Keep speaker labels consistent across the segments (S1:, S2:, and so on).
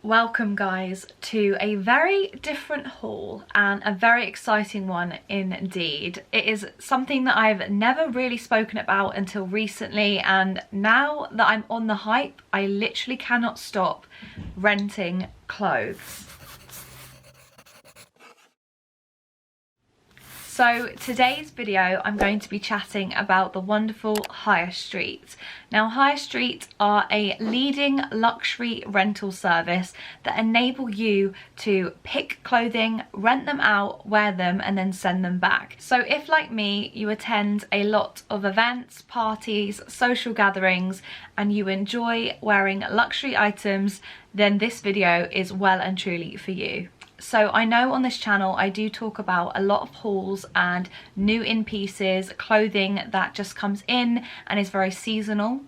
S1: Welcome guys to a very different haul and a very exciting one indeed. It is something that I've never really spoken about until recently, and now that I'm on the hype, I literally cannot stop renting clothes. So today's video I'm going to be chatting about the wonderful Hirestreet. Now Hirestreet are a leading luxury rental service that enable you to pick clothing, rent them out, wear them and then send them back. So if like me you attend a lot of events, parties, social gatherings and you enjoy wearing luxury items, then this video is well and truly for you. So I know on this channel I do talk about a lot of hauls and new in pieces, clothing that just comes in and is very seasonal.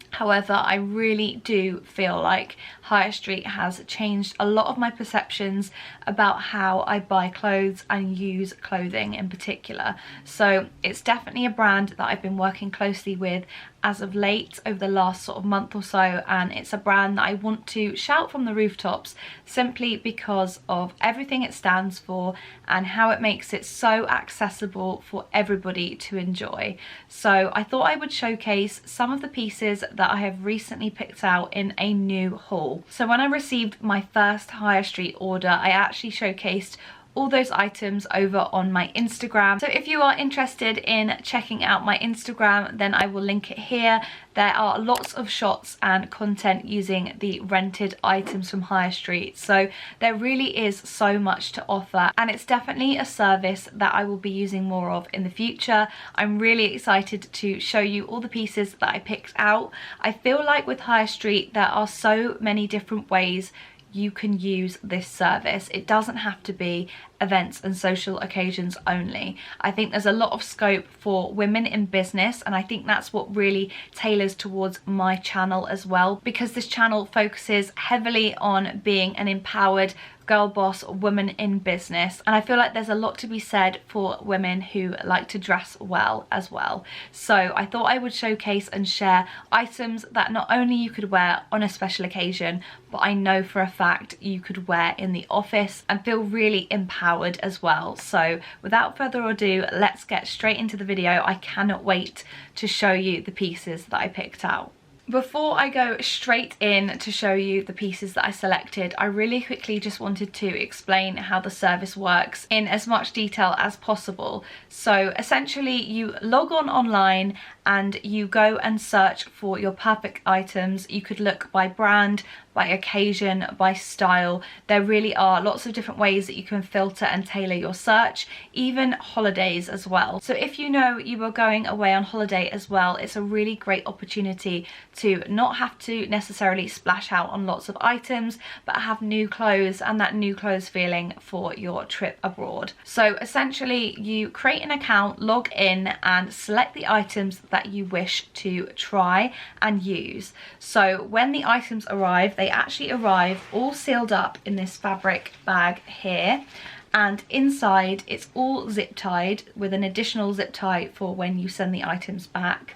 S1: However, I really do feel like Hirestreet has changed a lot of my perceptions about how I buy clothes and use clothing in particular. So it's definitely a brand that I've been working closely with as of late over the last sort of month or so, and it's a brand that I want to shout from the rooftops simply because of everything it stands for and how it makes it so accessible for everybody to enjoy. So I thought I would showcase some of the pieces that I have recently picked out in a new haul. So when I received my first Hirestreet order, I actually showcased all those items over on my Instagram. So if you are interested in checking out my Instagram, then I will link it here. There are lots of shots and content using the rented items from Hirestreet. So there really is so much to offer, and it's definitely a service that I will be using more of in the future. I'm really excited to show you all the pieces that I picked out. I feel like with Hirestreet there are so many different ways you can use this service. It doesn't have to be events and social occasions only. I think there's a lot of scope for women in business, and I think that's what really tailors towards my channel as well, because this channel focuses heavily on being an empowered girl boss woman in business, and I feel like there's a lot to be said for women who like to dress well as well. So I thought I would showcase and share items that not only you could wear on a special occasion, but I know for a fact you could wear in the office and feel really empowered as well. So without further ado, let's get straight into the video. I cannot wait to show you the pieces that I picked out. Before I go straight in to show you the pieces that I selected, I really quickly just wanted to explain how the service works in as much detail as possible. So essentially you log on online and you go and search for your perfect items. You could look by brand, by occasion, by style. There really are lots of different ways that you can filter and tailor your search, even holidays as well. So if you know you are going away on holiday as well, it's a really great opportunity to not have to necessarily splash out on lots of items, but have new clothes and that new clothes feeling for your trip abroad. So essentially you create an account, log in and select the items that you wish to try and use. So when the items arrive, they actually arrive all sealed up in this fabric bag here, and inside it's all zip tied with an additional zip tie for when you send the items back.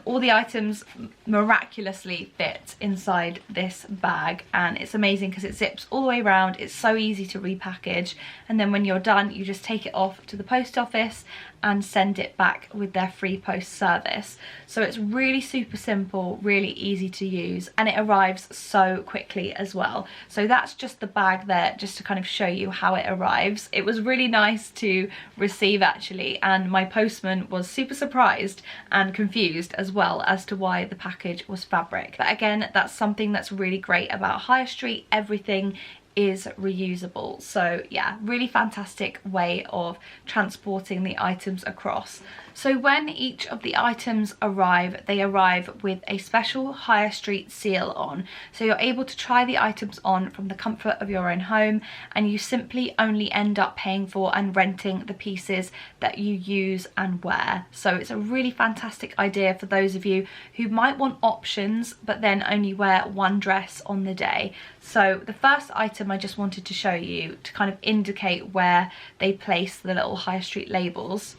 S1: All the items miraculously fit inside this bag, and it's amazing because it zips all the way around. It's so easy to repackage, and then when you're done you just take it off to the post office and send it back with their free post service. So it's really super simple, really easy to use, and it arrives so quickly as well. So that's just the bag there, just to kind of show you how it arrives. It was really nice to receive actually, and my postman was super surprised and confused as well as to why the package was fabric. But again, that's something that's really great about Hirestreet. Everything is reusable. So yeah, really fantastic way of transporting the items across. So when each of the items arrive, they arrive with a special Hirestreet seal on. So you're able to try the items on from the comfort of your own home, and you simply only end up paying for and renting the pieces that you use and wear. So it's a really fantastic idea for those of you who might want options but then only wear one dress on the day. So the first item I just wanted to show you to kind of indicate where they place the little Hirestreet labels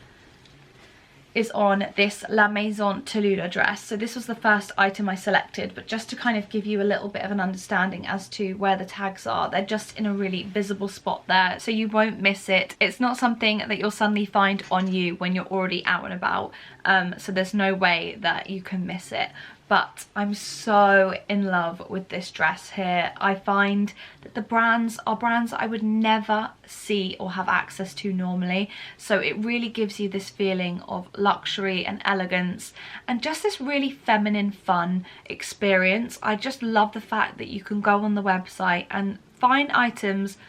S1: is on this La Maison Tallulah dress. So this was the first item I selected, but just to kind of give you a little bit of an understanding as to where the tags are, they're just in a really visible spot there, so you won't miss it. It's not something that you'll suddenly find on you when you're already out and about, so there's no way that you can miss it. But I'm so in love with this dress here. I find that the brands are brands that I would never see or have access to normally. So it really gives you this feeling of luxury and elegance and just this really feminine fun experience. I just love the fact that you can go on the website and find items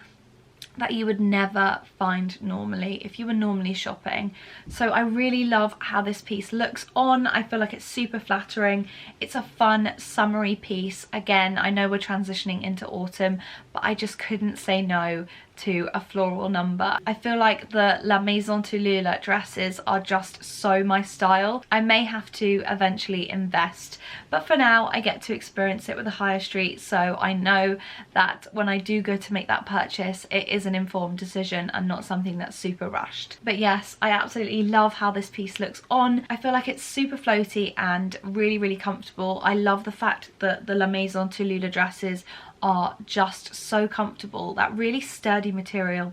S1: that you would never find normally if you were normally shopping. So I really love how this piece looks on. I feel like it's super flattering. It's a fun summery piece. Again, I know we're transitioning into autumn, but I just couldn't say no to a floral number. I feel like the La Maison Tallulah dresses are just so my style. I may have to eventually invest, but for now I get to experience it with the Hirestreet, so I know that when I do go to make that purchase, it is an informed decision and not something that's super rushed. But yes, I absolutely love how this piece looks on. I feel like it's super floaty and really comfortable. I love the fact that the La Maison Tallulah dresses are just so comfortable, that really sturdy material,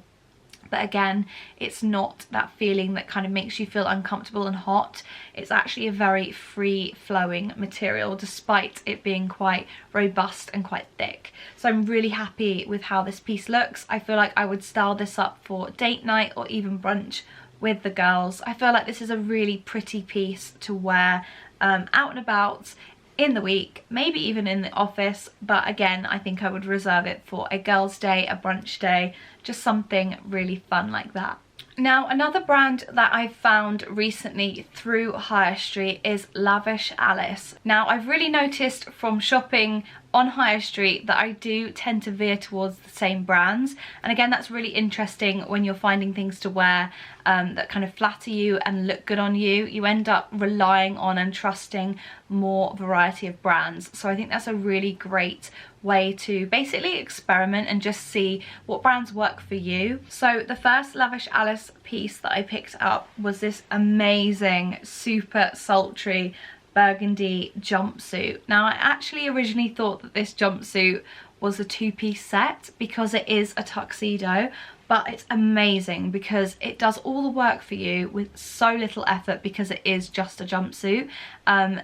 S1: but again, it's not that feeling that kind of makes you feel uncomfortable and hot. It's actually a very free flowing material despite it being quite robust and quite thick. So I'm really happy with how this piece looks. I feel like I would style this up for date night or even brunch with the girls. I feel like this is a really pretty piece to wear out and about in the week, maybe even in the office, but again, I think I would reserve it for a girls' day, a brunch day, just something really fun like that. Now, another brand that I've found recently through Hirestreet is Lavish Alice. Now, I've really noticed from shopping on Hirestreet that I do tend to veer towards the same brands, and again, that's really interesting when you're finding things to wear that kind of flatter you and look good on you. You end up relying on and trusting more variety of brands, so I think that's a really great way to basically experiment and just see what brands work for you. So the first Lavish Alice piece that I picked up was this amazing, super sultry burgundy jumpsuit. Now, I actually originally thought that this jumpsuit was a two-piece set because it is a tuxedo, but it's amazing because it does all the work for you with so little effort because it is just a jumpsuit.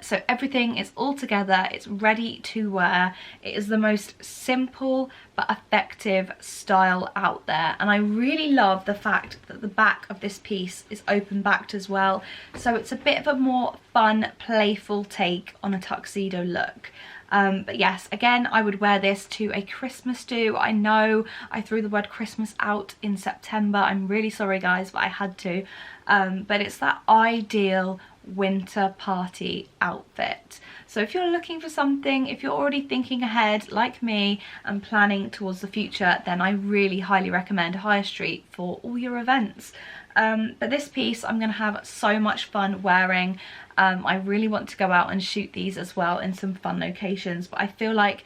S1: So everything is all together, it's ready to wear. It is the most simple but effective style out there, and I really love the fact that the back of this piece is open backed as well, so it's a bit of a more fun, playful take on a tuxedo look. But yes, again, I would wear this to a Christmas do. I know I threw the word Christmas out in September. I'm really sorry, guys, but I had to. But it's that ideal winter party outfit. So if you're looking for something, if you're already thinking ahead like me and planning towards the future, then I really highly recommend Hirestreet for all your events. But this piece I'm going to have so much fun wearing. I really want to go out and shoot these as well in some fun locations, but I feel like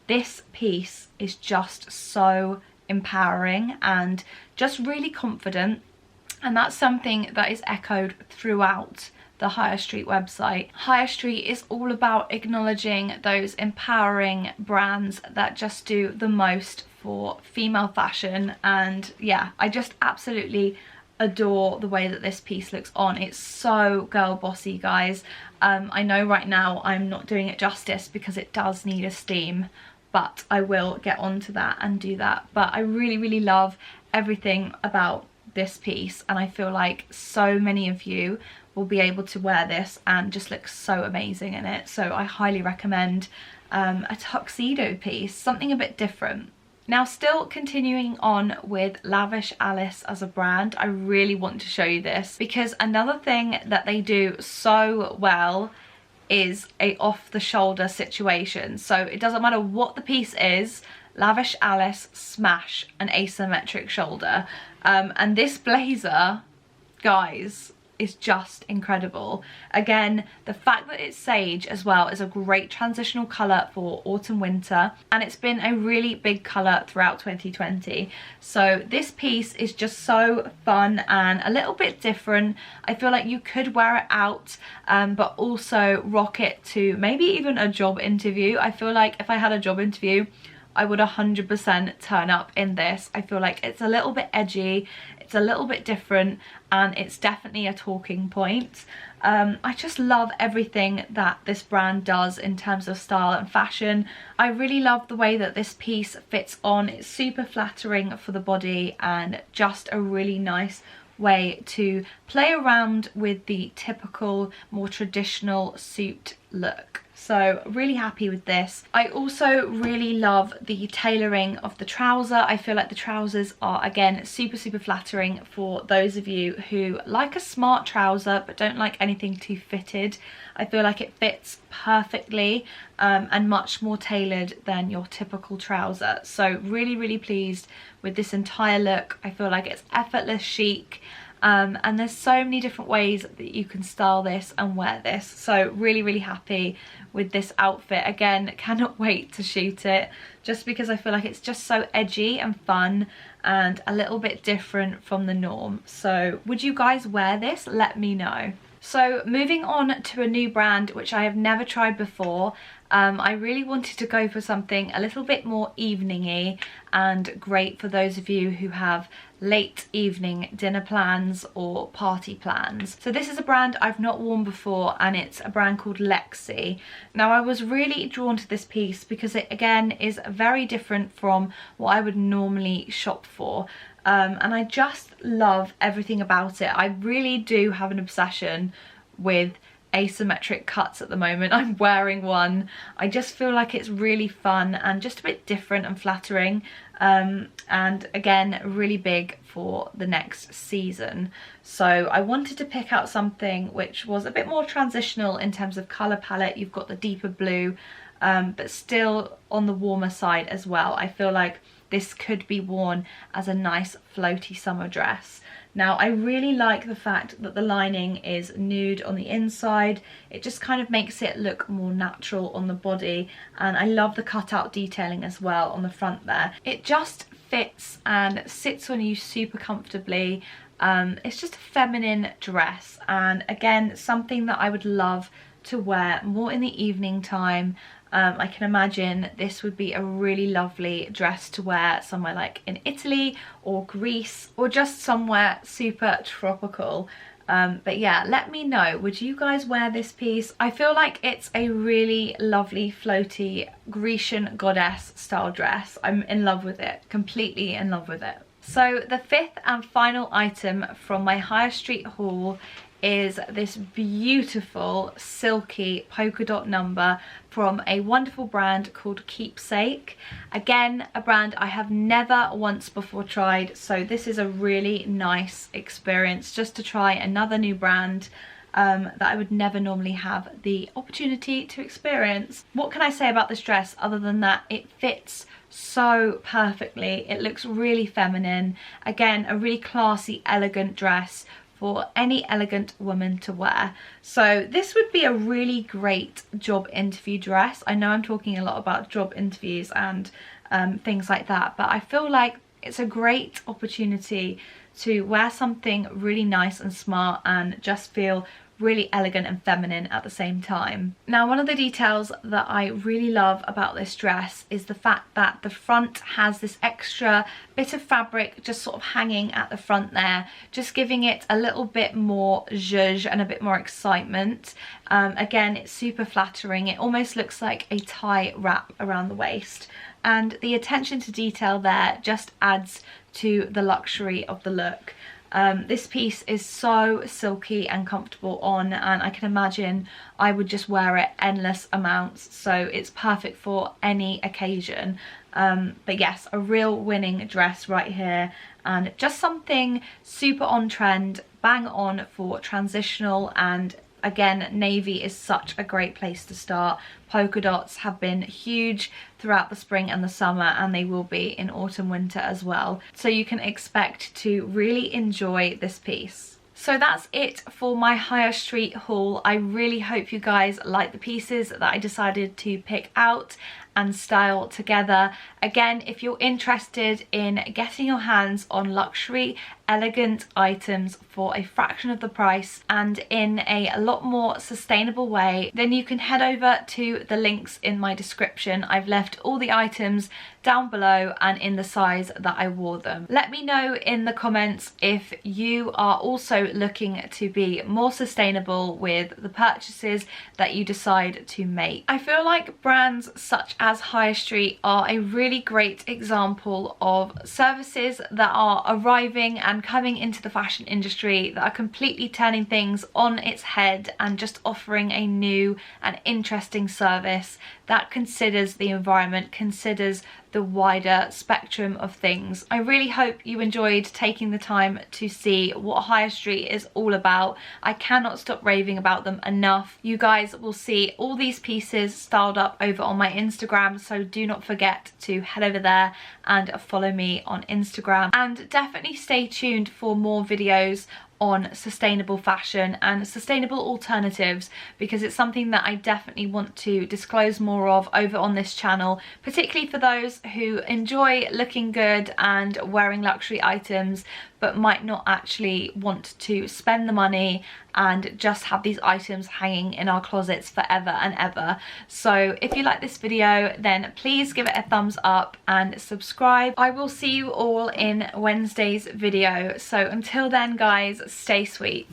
S1: this piece is just so empowering and just really confident, and that's something that is echoed throughout the Hirestreet website. Hirestreet is all about acknowledging those empowering brands that just do the most for female fashion, and yeah, I just absolutely adore the way that this piece looks on. It's so girl bossy, guys. I know right now I'm not doing it justice because it does need a steam, but I will get onto that and do that. But I really love everything about this piece, and I feel like so many of you will be able to wear this and just look so amazing in it. So I highly recommend a tuxedo piece, something a bit different. Now, still continuing on with Lavish Alice as a brand, I really want to show you this because another thing that they do so well is a off-the-shoulder situation. So it doesn't matter what the piece is, Lavish Alice smash an asymmetric shoulder. And this blazer, guys, is just incredible. Again, the fact that it's sage as well is a great transitional colour for autumn winter, and it's been a really big colour throughout 2020. So this piece is just so fun and a little bit different. I feel like you could wear it out, but also rock it to maybe even a job interview. I feel like if I had a job interview, I would 100% turn up in this. I feel like it's a little bit edgy, it's a little bit different, and it's definitely a talking point. I just love everything that this brand does in terms of style and fashion. I really love the way that this piece fits on. It's super flattering for the body and just a really nice way to play around with the typical, more traditional suit look. So really happy with this. I also really love the tailoring of the trouser. I feel like the trousers are, again, super flattering for those of you who like a smart trouser but don't like anything too fitted. I feel like it fits perfectly and much more tailored than your typical trouser. So really pleased with this entire look. I feel like it's effortless chic. And there's so many different ways that you can style this and wear this. So really happy with this outfit. Again, cannot wait to shoot it, just because I feel like it's just so edgy and fun and a little bit different from the norm. So would you guys wear this? Let me know. So moving on to a new brand which I have never tried before. I really wanted to go for something a little bit more evening-y and great for those of you who have late evening dinner plans or party plans. So this is a brand I've not worn before, and it's a brand called Lexi. Now I was really drawn to this piece because it again is very different from what I would normally shop for. And I just love everything about it. I really do have an obsession with asymmetric cuts at the moment. I'm wearing one. I just feel like it's really fun and just a bit different and flattering, and again really big for the next season. So I wanted to pick out something which was a bit more transitional in terms of colour palette. You've got the deeper blue, but still on the warmer side as well. I feel like this could be worn as a nice floaty summer dress. Now I really like the fact that the lining is nude on the inside. It just kind of makes it look more natural on the body, and I love the cutout detailing as well on the front there. It just fits and sits on you super comfortably. It's just a feminine dress, and again something that I would love to wear more in the evening time. I can imagine this would be a really lovely dress to wear somewhere like in Italy or Greece, or just somewhere super tropical. But yeah, let me know, would you guys wear this piece? I feel like it's a really lovely floaty Grecian goddess style dress. I'm in love with it, completely in love with it. So the fifth and final item from my Hirestreet haul is this beautiful silky polka dot number from a wonderful brand called Keepsake. Again, a brand I have never once before tried, so this is a really nice experience just to try another new brand that I would never normally have the opportunity to experience. What can I say about this dress other than that it fits so perfectly? It looks really feminine. Again, a really classy, elegant dress for any elegant woman to wear. So this would be a really great job interview dress. I know I'm talking a lot about job interviews and things like that, but I feel like it's a great opportunity to wear something really nice and smart and just feel really elegant and feminine at the same time. Now, one of the details that I really love about this dress is the fact that the front has this extra bit of fabric just sort of hanging at the front there, just giving it a little bit more zhuzh and a bit more excitement. Again, it's super flattering. It almost looks like a tie wrap around the waist, and the attention to detail there just adds to the luxury of the look. This piece is so silky and comfortable on, and I can imagine I would just wear it endless amounts, so it's perfect for any occasion. But yes, a real winning dress right here, and just something super on trend, bang on for transitional. And again, navy is such a great place to start. Polka dots have been huge throughout the spring and the summer, and they will be in autumn winter as well. So you can expect to really enjoy this piece. So that's it for my Higher Street haul. I really hope you guys like the pieces that I decided to pick out and style together. Again, if you're interested in getting your hands on luxury, elegant items for a fraction of the price and in a lot more sustainable way, then you can head over to the links in my description. I've left all the items down below and in the size that I wore them. Let me know in the comments if you are also looking to be more sustainable with the purchases that you decide to make. I feel like brands such as Higher Street are a really great example of services that are arriving and coming into the fashion industry that are completely turning things on its head and just offering a new and interesting service that considers the environment, considers the wider spectrum of things. I really hope you enjoyed taking the time to see what Higher Street is all about. I cannot stop raving about them enough. You guys will see all these pieces styled up over on my Instagram, so do not forget to head over there and follow me on Instagram. And definitely stay tuned for more videos on sustainable fashion and sustainable alternatives, because it's something that I definitely want to disclose more of over on this channel, particularly for those who enjoy looking good and wearing luxury items but might not actually want to spend the money and just have these items hanging in our closets forever and ever. So if you like this video, then please give it a thumbs up and subscribe. I will see you all in Wednesday's video. So until then guys, stay sweet.